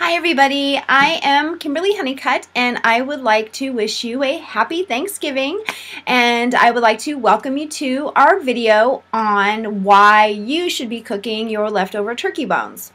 Hi everybody, I am Kimberly Huneycutt and I would like to wish you a happy Thanksgiving, and I would like to welcome you to our video on why you should be cooking your leftover turkey bones.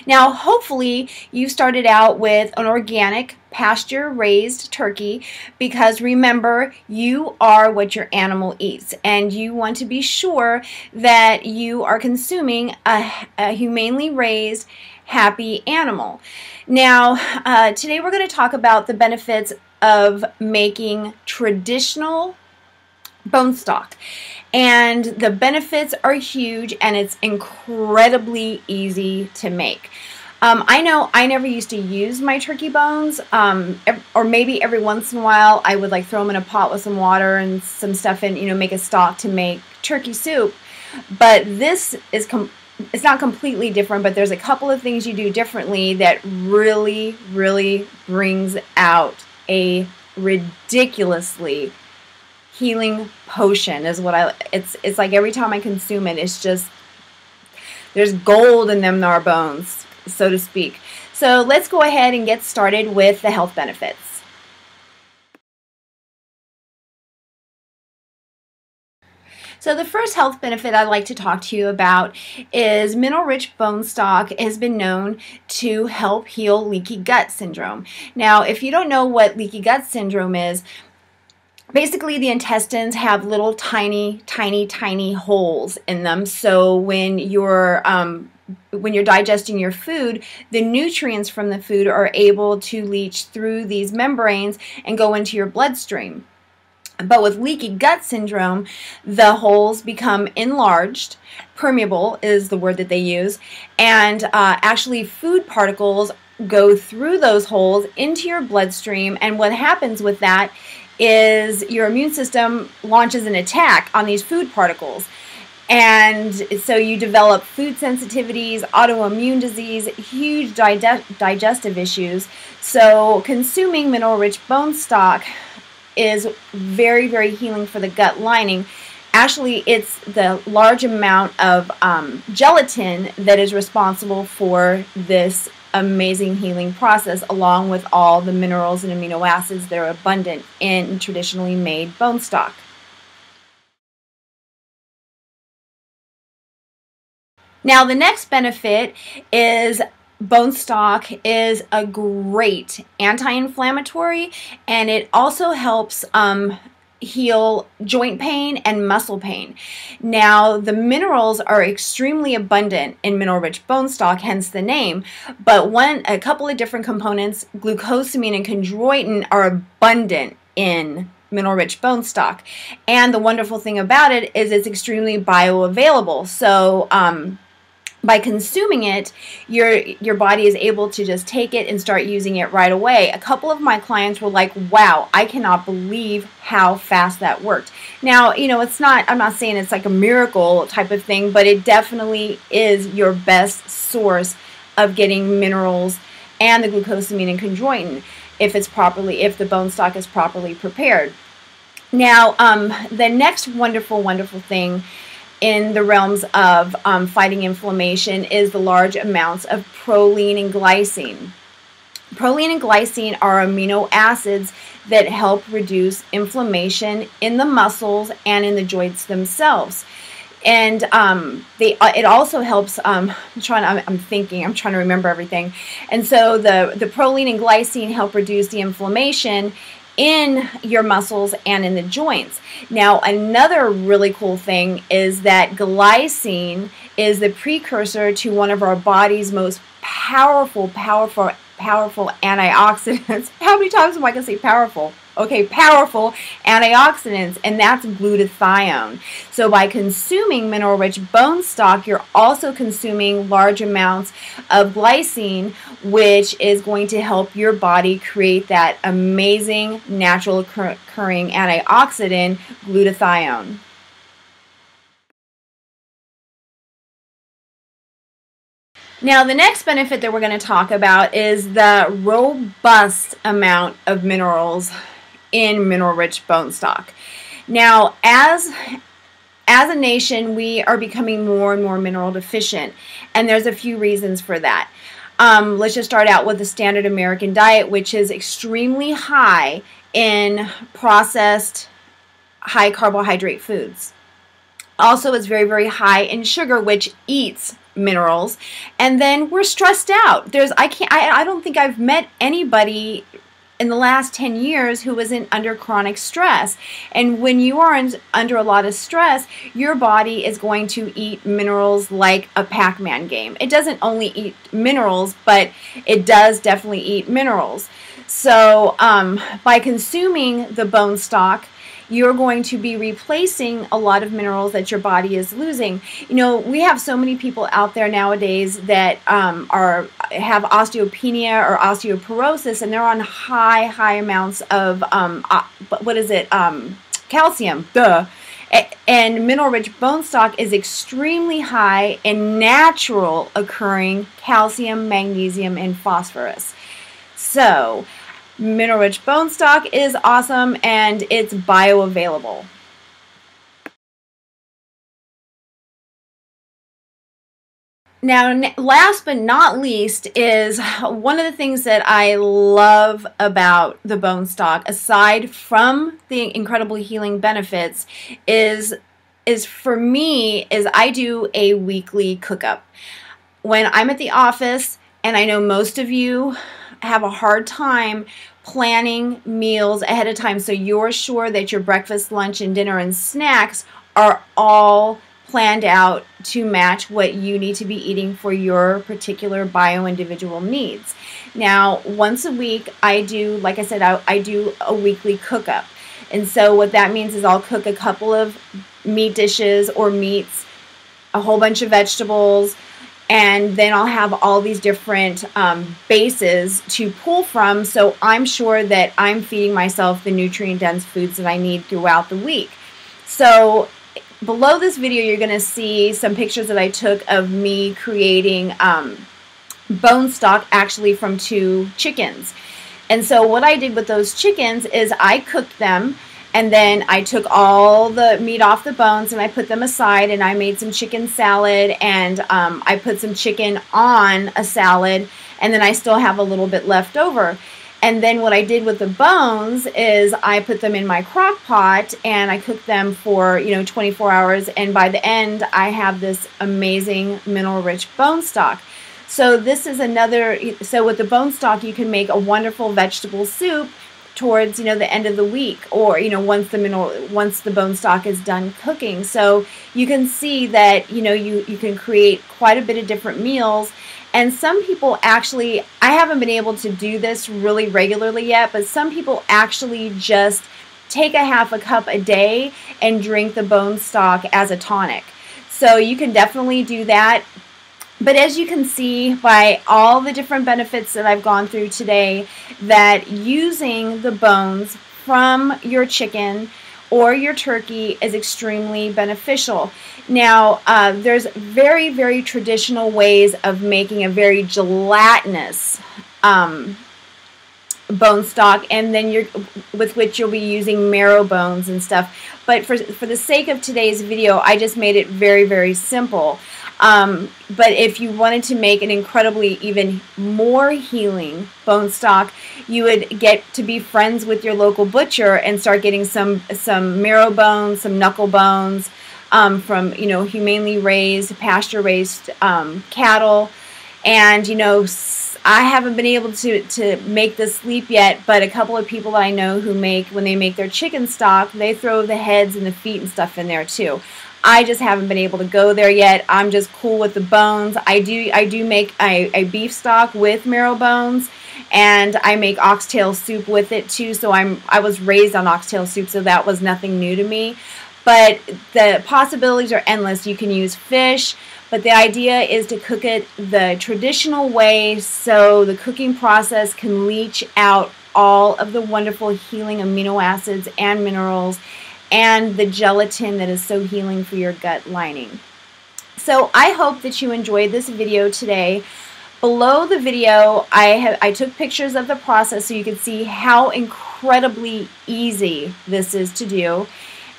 Now hopefully you started out with an organic pasture raised turkey, because remember, you are what your animal eats and you want to be sure that you are consuming a humanely raised happy animal. Now today we're going to talk about the benefits of making traditional bone stock, and the benefits are huge and it's incredibly easy to make. I know I never used to use my turkey bones, or maybe every once in a while I would like throw them in a pot with some water and some stuff in, make a stock to make turkey soup. But this is it's not completely different, but there's a couple of things you do differently that really brings out a ridiculously healing potion. Is what it's like every time I consume it, it's just, there's gold in them nar bones, so to speak. So let's go ahead and get started with the health benefits. So the first health benefit I'd like to talk to you about is mineral-rich bone stock has been known to help heal leaky gut syndrome. Now, if you don't know what leaky gut syndrome is, basically the intestines have little tiny holes in them. So when you're digesting your food, the nutrients from the food are able to leach through these membranes and go into your bloodstream. But with leaky gut syndrome, the holes become enlarged. Permeable is the word that they use. And actually food particles go through those holes into your bloodstream. And what happens with that is your immune system launches an attack on these food particles. And so you develop food sensitivities, autoimmune disease, huge digestive issues. So consuming mineral-rich bone stock is very healing for the gut lining. Actually, it's the large amount of gelatin that is responsible for this amazing healing process, along with all the minerals and amino acids that are abundant in traditionally made bone stock. Now, the next benefit is bone stock is a great anti-inflammatory, and it also helps heal joint pain and muscle pain. Now, the minerals are extremely abundant in mineral-rich bone stock, hence the name, but a couple of different components, glucosamine and chondroitin, are abundant in mineral-rich bone stock. And the wonderful thing about it is it's extremely bioavailable. So by consuming it, your body is able to just take it and start using it right away. A couple of my clients were like, wow, I cannot believe how fast that worked. Now, it's not, I'm not saying it's like a miracle type of thing, but it definitely is your best source of getting minerals and the glucosamine and chondroitin if the bone stock is properly prepared. Now, the next wonderful thing in the realms of fighting inflammation is the large amounts of proline and glycine. Proline and glycine are amino acids that help reduce inflammation in the muscles and in the joints themselves. And it also helps, I'm trying to remember everything. And so the proline and glycine help reduce the inflammation in your muscles and in the joints. Now, another really cool thing is that glycine is the precursor to one of our body's most powerful antioxidants. How many times am I going to say powerful? Okay, powerful antioxidants, and that's glutathione. So by consuming mineral-rich bone stock, you're also consuming large amounts of glycine, which is going to help your body create that amazing natural occurring antioxidant, glutathione. Now, the next benefit that we're going to talk about is the robust amount of minerals in mineral-rich bone stock. Now, as a nation, we are becoming more and more mineral deficient, and there's a few reasons for that. Let's just start out with the standard American diet, which is extremely high in processed, high carbohydrate foods. Also, it's very, very high in sugar, which eats minerals. And then we're stressed out. I don't think I've met anybody in the last 10 years who isn't under chronic stress. And when you are under a lot of stress, your body is going to eat minerals like a Pac-Man game. It doesn't only eat minerals, but it does definitely eat minerals. So by consuming the bone stock, you're going to be replacing a lot of minerals that your body is losing. You know, we have so many people out there nowadays that have osteopenia or osteoporosis, and they're on high amounts of calcium. Duh. And mineral-rich bone stock is extremely high in natural occurring calcium, magnesium, and phosphorus. So mineral-rich bone stock is awesome, and it's bioavailable. Now, last but not least is one of the things that I love about the bone stock, aside from the incredible healing benefits, is for me, is I do a weekly cook-up. When I'm at the office, and I know most of you have a hard time planning meals ahead of time, so you're sure that your breakfast, lunch, and dinner and snacks are all planned out to match what you need to be eating for your particular bio-individual needs. Now, once a week, I do, like I said, I do a weekly cook-up. And so what that means is I'll cook a couple of meat dishes or meats, a whole bunch of vegetables, and then I'll have all these different bases to pull from, so I'm sure that I'm feeding myself the nutrient-dense foods that I need throughout the week. So below this video, you're going to see some pictures that I took of me creating bone stock actually from 2 chickens. And so what I did with those chickens is I cooked them, and then I took all the meat off the bones and I put them aside, and I made some chicken salad, and I put some chicken on a salad, and then I still have a little bit left over. And then what I did with the bones is I put them in my crock pot and I cooked them for 24 hours, and by the end I have this amazing mineral-rich bone stock. So this is so with the bone stock you can make a wonderful vegetable soup towards the end of the week, or once the bone stock is done cooking. So you can see that you can create quite a bit of different meals. And some people actually, I haven't been able to do this really regularly yet, but some people actually just take a half a cup a day and drink the bone stock as a tonic. So you can definitely do that. But as you can see by all the different benefits that I've gone through today, that using the bones from your chicken or your turkey is extremely beneficial. Now, there's very, very traditional ways of making a very gelatinous bone stock, and then with which you'll be using marrow bones and stuff. But for the sake of today's video, I just made it very, very simple. But if you wanted to make an incredibly even more healing bone stock, you would get to be friends with your local butcher and start getting some marrow bones, some knuckle bones from humanely raised, pasture-raised cattle. And I haven't been able to make this leap yet, but a couple of people that I know who when they make their chicken stock, they throw the heads and the feet and stuff in there too. I just haven't been able to go there yet. I'm just cool with the bones. I do make a beef stock with marrow bones, and I make oxtail soup with it too. So I was raised on oxtail soup, so that was nothing new to me. But the possibilities are endless. You can use fish, but the idea is to cook it the traditional way, so the cooking process can leach out all of the wonderful healing amino acids and minerals and the gelatin that is so healing for your gut lining. So I hope that you enjoyed this video today. Below the video, I took pictures of the process so you can see how incredibly easy this is to do.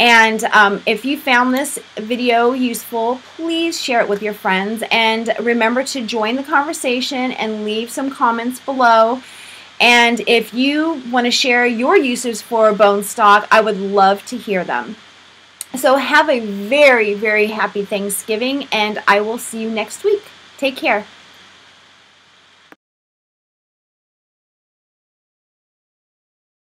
And if you found this video useful, please share it with your friends. And remember to join the conversation and leave some comments below. And if you want to share your uses for bone stock, I would love to hear them. So have a very, very happy Thanksgiving, and I will see you next week. Take care.